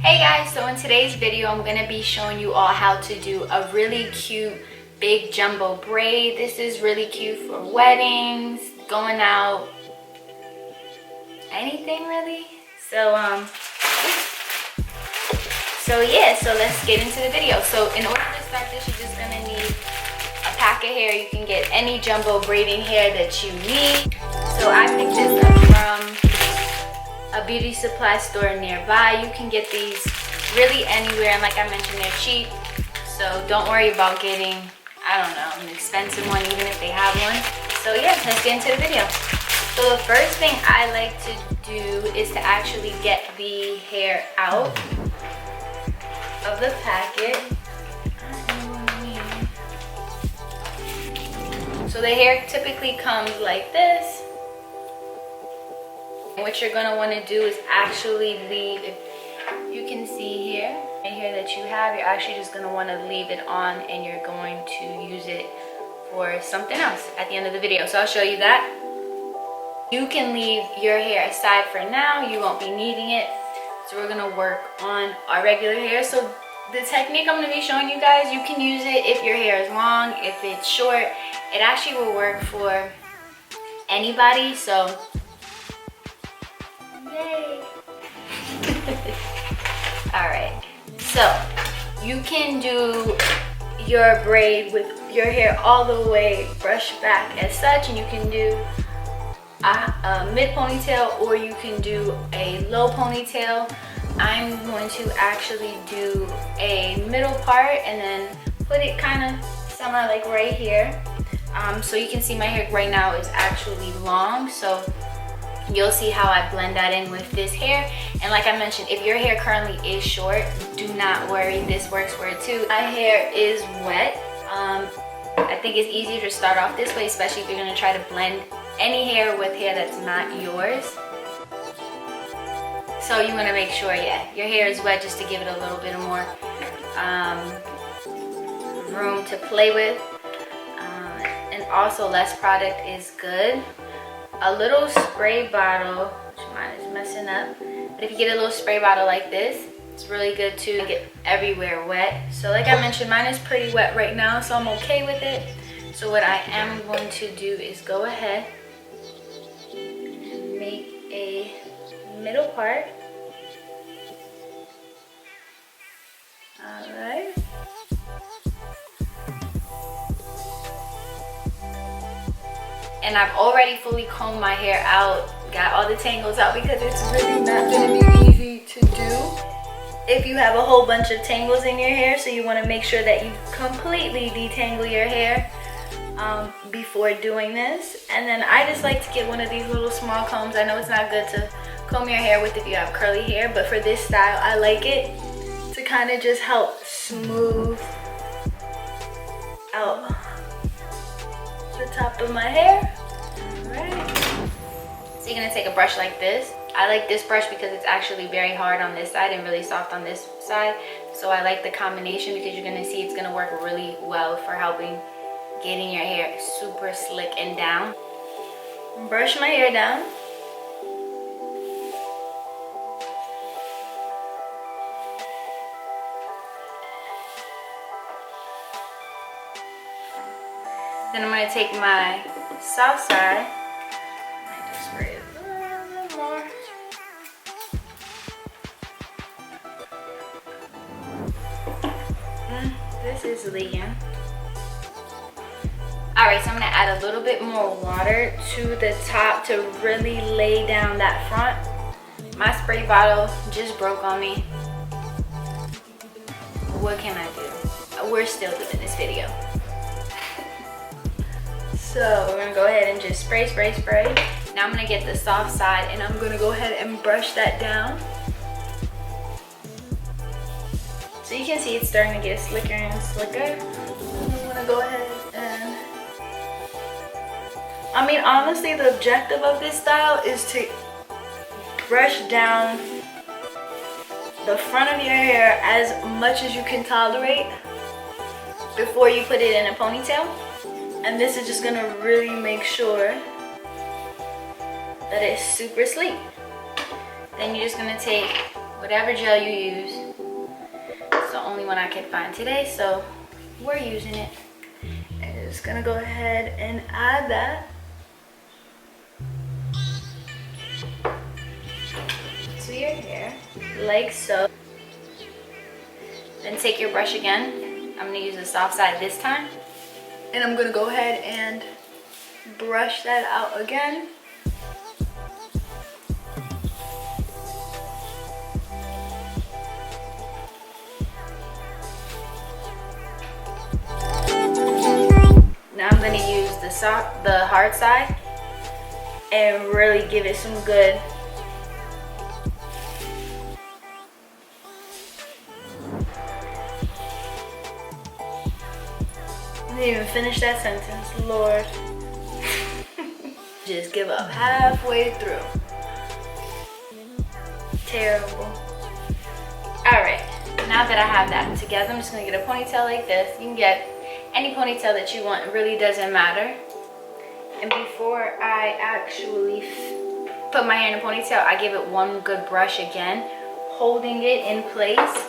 Hey guys, so in today's video I'm going to be showing you all how to do a really cute big jumbo braid. This is really cute for weddings, going out, anything really. So let's get into the video. So in order to start this, you're just going to need a pack of hair. You can get any jumbo braiding hair that you need. So I picked this up from a beauty supply store nearby. You can get these really anywhere, and like I mentioned, they're cheap, so don't worry about getting, I don't know, an expensive one even if they have one. So yeah, let's get into the video. So the first thing I like to do is to actually get the hair out of the packet. So the hair typically comes like this. What you're going to want to do is actually leave, if you can see here, and here that you have, you're actually just going to want to leave it on, and you're going to use it for something else at the end of the video. So I'll show you that. You can leave your hair aside for now, you won't be needing it. So we're going to work on our regular hair. So the technique I'm going to be showing you guys, you can use it if your hair is long, if it's short. It actually will work for anybody. So yay. Alright, so you can do your braid with your hair all the way brushed back as such, and you can do a mid ponytail or you can do a low ponytail. I'm going to actually do a middle part and then put it kind of somewhere like right here. So you can see my hair right now is actually long, so you'll see how I blend that in with this hair. And like I mentioned, if your hair currently is short, do not worry, this works for it too. My hair is wet. I think it's easier to start off this way, especially if you're going to try to blend any hair with hair that's not yours. So you want to make sure, yeah, your hair is wet, just to give it a little bit more room to play with. And also, less product is good. A little spray bottle, which mine is messing up, but if you get a little spray bottle like this, it's really good to get everywhere wet. So like I mentioned, mine is pretty wet right now, so I'm okay with it. So what I am going to do is go ahead and make a middle part. All right. And I've already fully combed my hair out, got all the tangles out, because it's really not going to be easy to do if you have a whole bunch of tangles in your hair. So you want to make sure that you completely detangle your hair before doing this. And then I just like to get one of these little small combs. I know it's not good to comb your hair with if you have curly hair, but for this style I like it to kind of just help smooth out the top of my hair. Alright. So you're going to take a brush like this. I like this brush because it's actually very hard on this side and really soft on this side. So I like the combination because you're going to see it's going to work really well for helping getting your hair super slick and down. Brush my hair down. Then I'm going to take my soft side. I just spray it a little more. This is leaking. Alright, so I'm going to add a little bit more water to the top to really lay down that front. My spray bottle just broke on me. What can I do? We're still doing this video. So we're gonna go ahead and just spray, spray, spray. Now I'm gonna get the soft side and I'm gonna go ahead and brush that down. So you can see it's starting to get slicker and slicker. I'm gonna go ahead and, I mean, honestly, the objective of this style is to brush down the front of your hair as much as you can tolerate before you put it in a ponytail. And this is just gonna really make sure that it's super sleek. Then you're just gonna take whatever gel you use. It's the only one I could find today, so we're using it. And just gonna go ahead and add that to your hair, like so. Then take your brush again. I'm gonna use the soft side this time. And I'm gonna go ahead and brush that out again. Now I'm gonna use the hard side and really give it some good I didn't even finish that sentence, Lord. Just give up halfway through. Terrible. Alright, now that I have that together, I'm just gonna get a ponytail like this. You can get any ponytail that you want, it really doesn't matter. And before I actually put my hair in a ponytail, I give it one good brush again, holding it in place.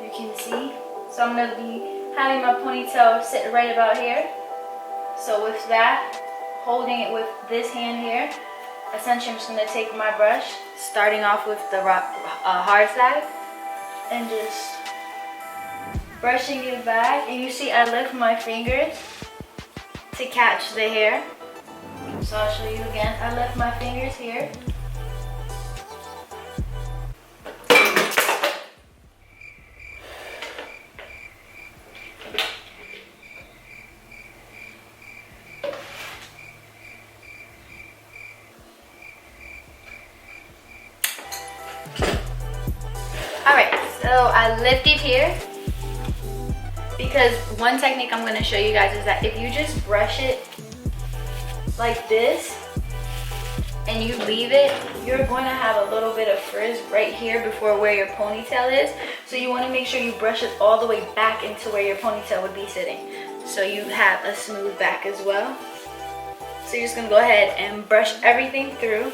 You can see. So I'm gonna be having my ponytail sit right about here. So with that, holding it with this hand here, essentially I'm just gonna take my brush, starting off with the hard side, and just brushing it back. And you see I lift my fingers to catch the hair. So I'll show you again. I lift my fingers here. Alright, so I lift it here because one technique I'm going to show you guys is that if you just brush it like this and you leave it, you're going to have a little bit of frizz right here before where your ponytail is. So you want to make sure you brush it all the way back into where your ponytail would be sitting, so you have a smooth back as well. So you're just going to go ahead and brush everything through.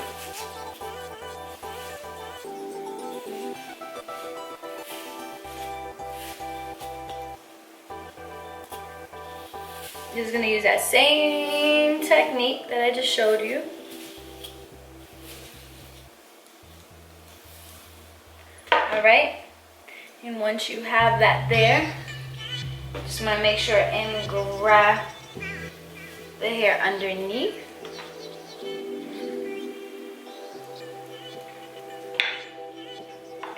Just gonna use that same technique that I just showed you. Alright, and once you have that there, just wanna make sure and grab the hair underneath.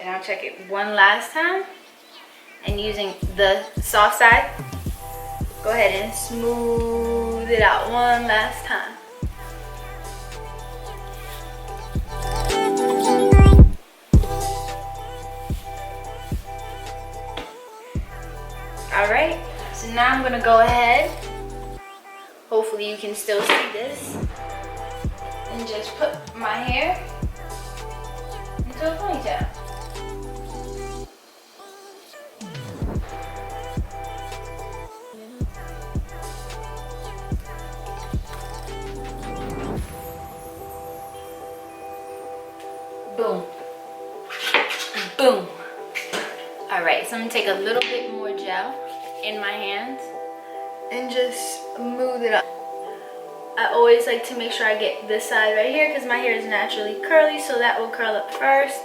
And I'll check it one last time, and using the soft side, go ahead and smooth it out one last time. Alright, so now I'm gonna go ahead, hopefully you can still see this, and just put my hair into a ponytail. Boom. Boom. Alright, so I'm going to take a little bit more gel in my hands and just smooth it up. I always like to make sure I get this side right here because my hair is naturally curly, so that will curl up first.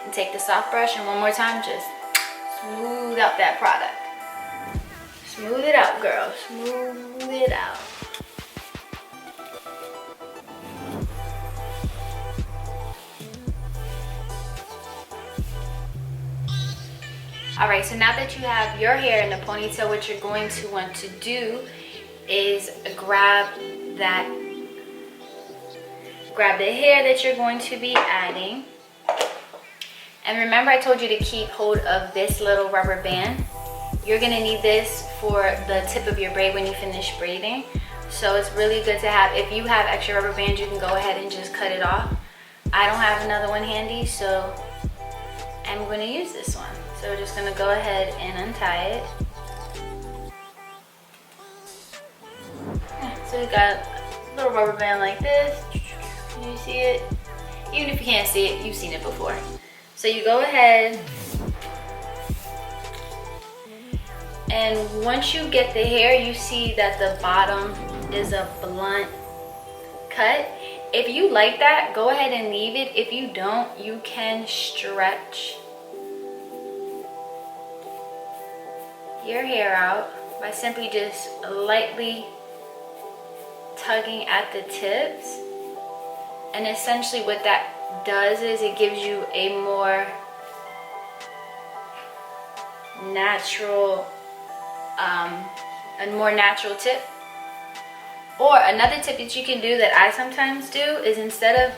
And take the soft brush and one more time, just smooth out that product. Smooth it out, girl. Smooth it out. Alright, so now that you have your hair in the ponytail, what you're going to want to do is grab the hair that you're going to be adding. And remember I told you to keep hold of this little rubber band. You're going to need this for the tip of your braid when you finish braiding. So it's really good to have. If you have extra rubber bands, you can go ahead and just cut it off. I don't have another one handy, so I'm going to use this one. So we're just going to go ahead and untie it. So we got little rubber band like this. Can you see it? Even if you can't see it, you've seen it before. So you go ahead, and once you get the hair, you see that the bottom is a blunt cut. If you like that, go ahead and leave it. If you don't, you can stretch your hair out by simply just lightly tugging at the tips. And essentially what that does is it gives you a more natural tip. Or another tip that you can do that I sometimes do is, instead of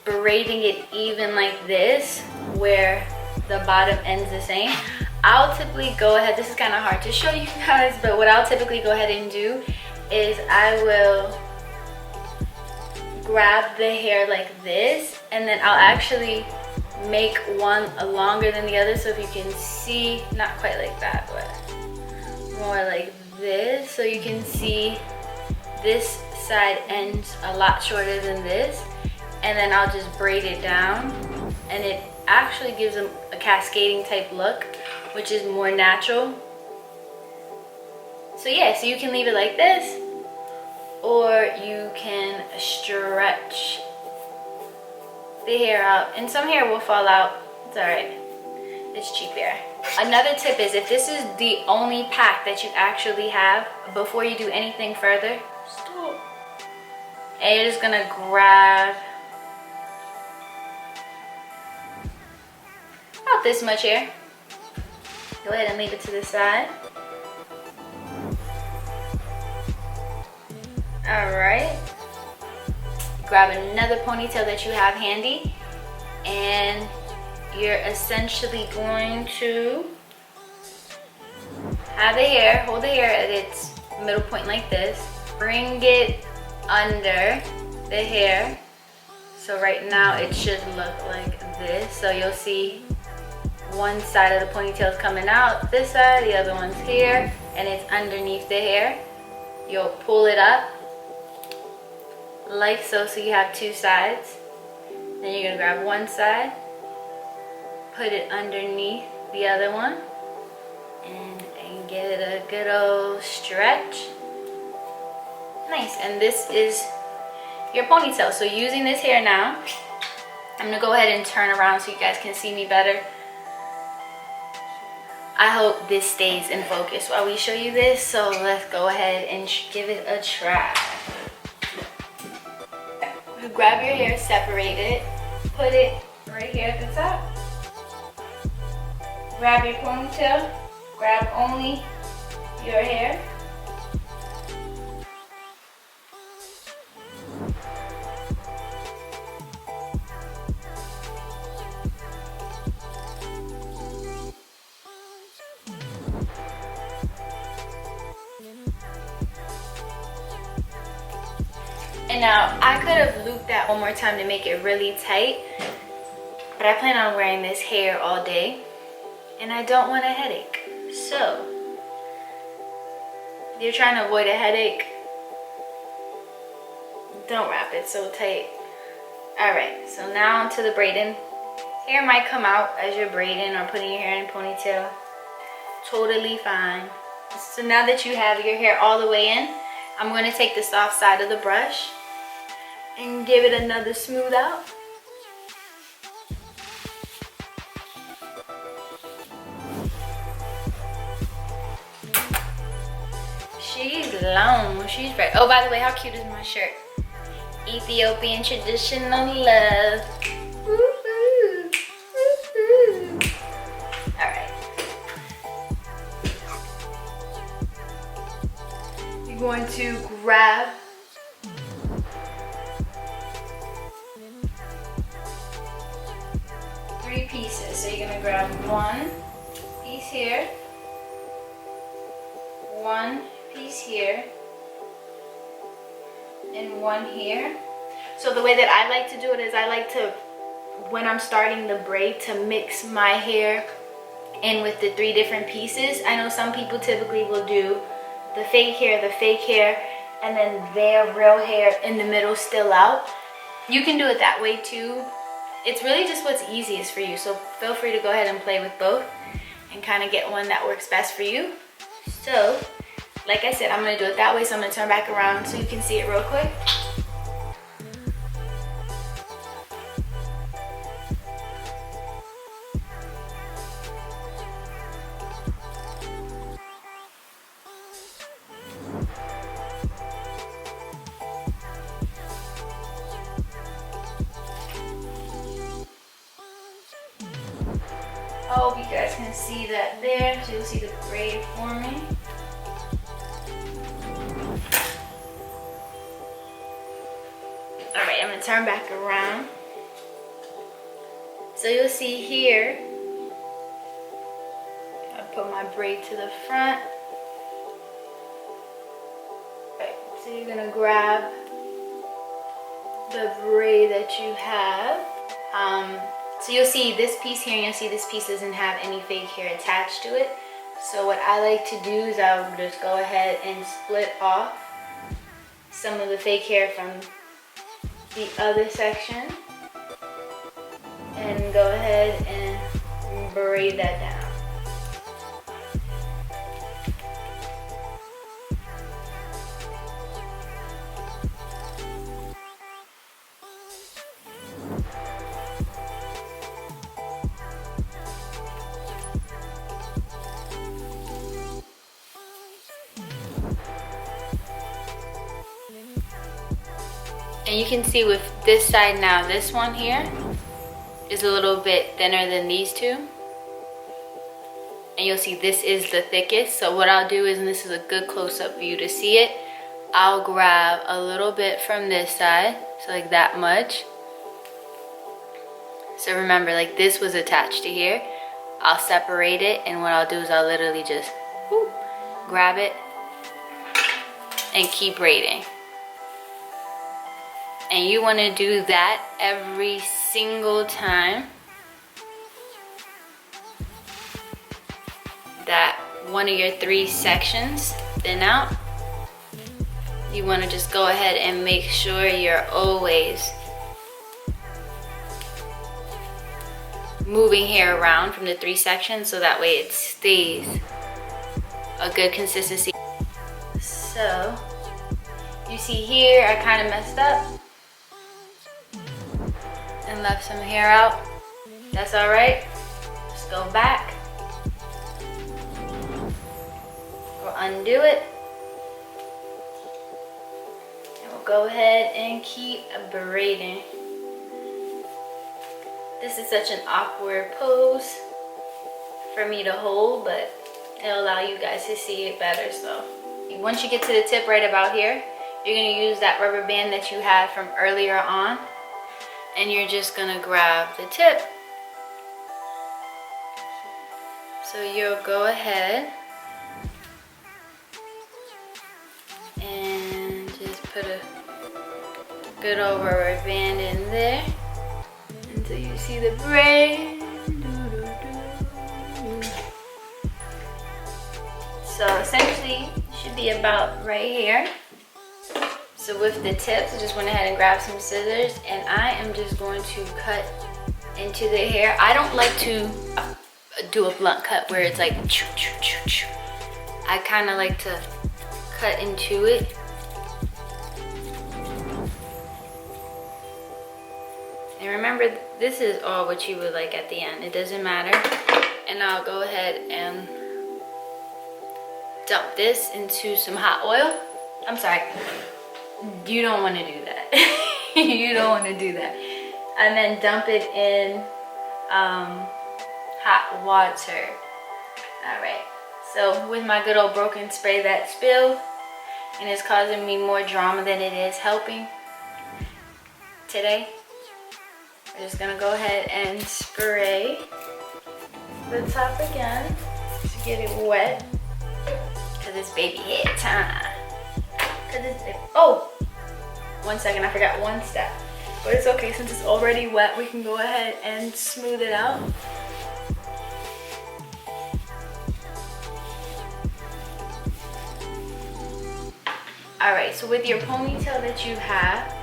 braiding it even like this where the bottom ends the same, I'll typically go ahead, this is kind of hard to show you guys, but what I'll typically go ahead and do is I will grab the hair like this, and then I'll actually make one longer than the other. So if you can see, not quite like that, but more like this, so you can see this side ends a lot shorter than this, and then I'll just braid it down, and it actually gives them a cascading type look, which is more natural. So yeah, so you can leave it like this, or you can stretch the hair out, and some hair will fall out. It's all right, it's cheap hair. Another tip is, if this is the only pack that you actually have, before you do anything further, and you're just gonna grab about this much hair. Go ahead and leave it to the side. All right. Grab another ponytail that you have handy, and you're essentially going to have the hair, hold the hair at its middle point like this, bring it under the hair. So right now it should look like this. So you'll see one side of the ponytail is coming out this side, the other one's here, and it's underneath the hair. You'll pull it up like so, so you have two sides. Then you're gonna grab one side, put it underneath the other one, and give it a good old stretch. Nice. And this is your ponytail. So using this hair now, I'm gonna go ahead and turn around so you guys can see me better. I hope this stays in focus while we show you this, so let's go ahead and give it a try. You grab your hair, separate it, put it right here at the top. Grab your ponytail, grab only your hair. And now I could have looped that one more time to make it really tight, but I plan on wearing this hair all day and I don't want a headache. So if you're trying to avoid a headache, don't wrap it so tight. Alright, so now onto the braiding. Hair might come out as you're braiding or putting your hair in a ponytail. Totally fine. So now that you have your hair all the way in, I'm going to take the soft side of the brush and give it another smooth out. She's long, she's bright. Oh, by the way, how cute is my shirt? Ethiopian traditional love. Woo-hoo. Woo-hoo. All right. You're going to grab three pieces. So you're gonna grab one piece here, one piece here, and one here. So the way that I like to do it is I like to, when I'm starting the braid, to mix my hair in with the three different pieces. I know some people typically will do the fake hair, and then their real hair in the middle still out. You can do it that way too. It's really just what's easiest for you. So feel free to go ahead and play with both and kind of get one that works best for you. So, like I said, I'm gonna do it that way. So I'm gonna turn back around so you can see it real quick. I hope you guys can see that there, so you'll see the braid forming. Alright, I'm going to turn back around. So you'll see here, I put my braid to the front. Right, so you're going to grab the braid that you have. So you'll see this piece here, and you'll see this piece doesn't have any fake hair attached to it. So what I like to do is I'll just go ahead and split off some of the fake hair from the other section and go ahead and braid that down. And you can see with this side now, this one here is a little bit thinner than these two. And you'll see this is the thickest. So what I'll do is, and this is a good close-up for you to see it, I'll grab a little bit from this side, so like that much. So remember, like this was attached to here. I'll separate it, and what I'll do is I'll literally just whoop, grab it and keep braiding. And you want to do that every single time that one of your 3 sections thin out. You want to just go ahead and make sure you're always moving hair around from the 3 sections so that way it stays a good consistency. So you see here I kind of messed up and left some hair out. That's all right. Just go back. We'll undo it. And we'll go ahead and keep braiding. This is such an awkward pose for me to hold, but it'll allow you guys to see it better. So once you get to the tip right about here, you're going to use that rubber band that you had from earlier on. And you're just gonna grab the tip. So you'll go ahead and just put a good old rubber band in there until you see the braid. So essentially, it should be about right here. So with the tips, I just went ahead and grabbed some scissors, and I am just going to cut into the hair. I don't like to do a blunt cut where it's like choo, choo, choo, choo. I kind of like to cut into it. And remember, this is all what you would like at the end. It doesn't matter. And I'll go ahead and dump this into some hot oil. I'm sorry. You don't want to do that. You don't want to do that. And then dump it in hot water. Alright, so with my good old broken spray that spilled, and it's causing me more drama than it is helping today, we're just going to go ahead and spray the top again to get it wet, because it's baby hair time. Oh, 1 second, I forgot one step. But it's okay, since it's already wet, we can go ahead and smooth it out. Alright, so with your ponytail that you have,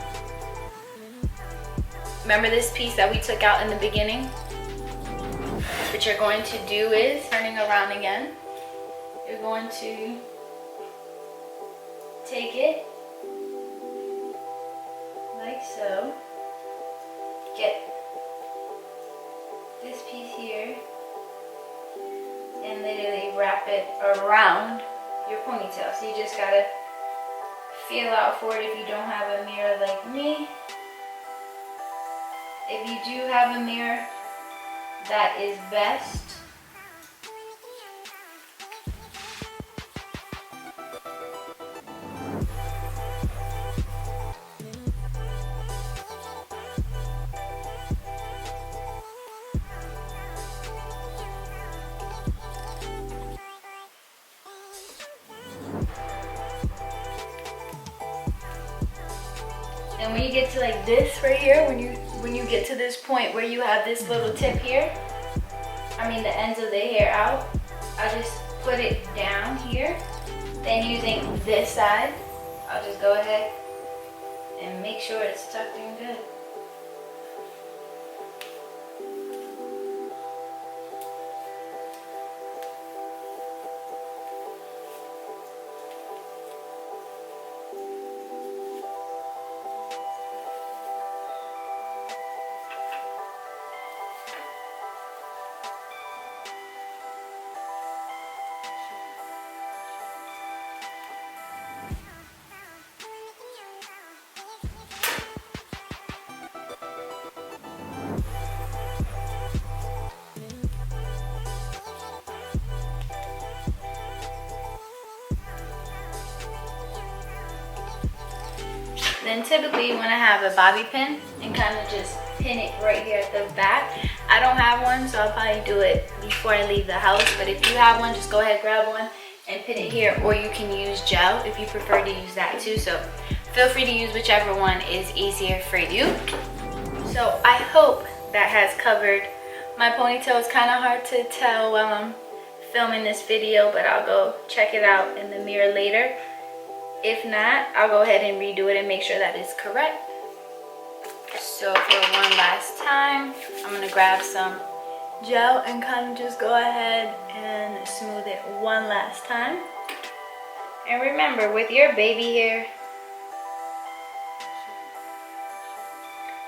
remember this piece that we took out in the beginning? What you're going to do is, turning around again, you're going to take it like so, get this piece here, and literally wrap it around your ponytail. So you just gotta feel out for it if you don't have a mirror like me. If you do have a mirror, that is best. And when you get to like this right here, when you get to this point where you have this little tip here, I mean the ends of the hair out, I just put it down here. Then using this side, I'll just go ahead and make sure it's tucked in good. Then typically you want to have a bobby pin and kind of just pin it right here at the back. I don't have one, so I'll probably do it before I leave the house. But if you have one, just go ahead, grab one and pin it here. Or you can use gel if you prefer to use that too. So feel free to use whichever one is easier for you. So I hope that has covered my ponytail. It's kind of hard to tell while I'm filming this video, but I'll go check it out in the mirror later. If not, I'll go ahead and redo it and make sure that it's correct. So for one last time, I'm gonna grab some gel and kind of just go ahead and smooth it one last time. And remember, with your baby hair,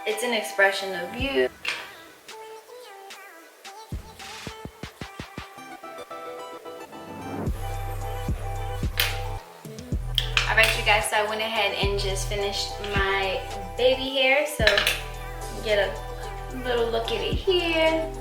it's an expression of you. Alright you guys, so I went ahead and just finished my baby hair. So get a little look at it here.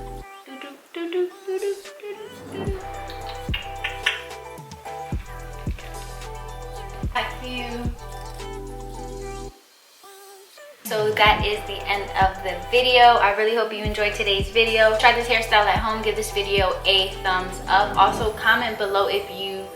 So that is the end of the video. I really hope you enjoyed today's video. Try this hairstyle at home. Give this video a thumbs up. Also comment below if you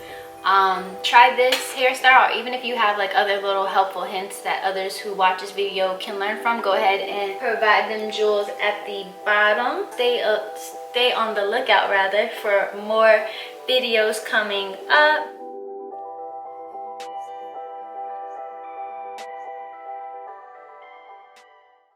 try this hairstyle, or even if you have like other little helpful hints that others who watch this video can learn from. Go ahead and provide them jewels at the bottom. Stay on the lookout rather for more videos coming up.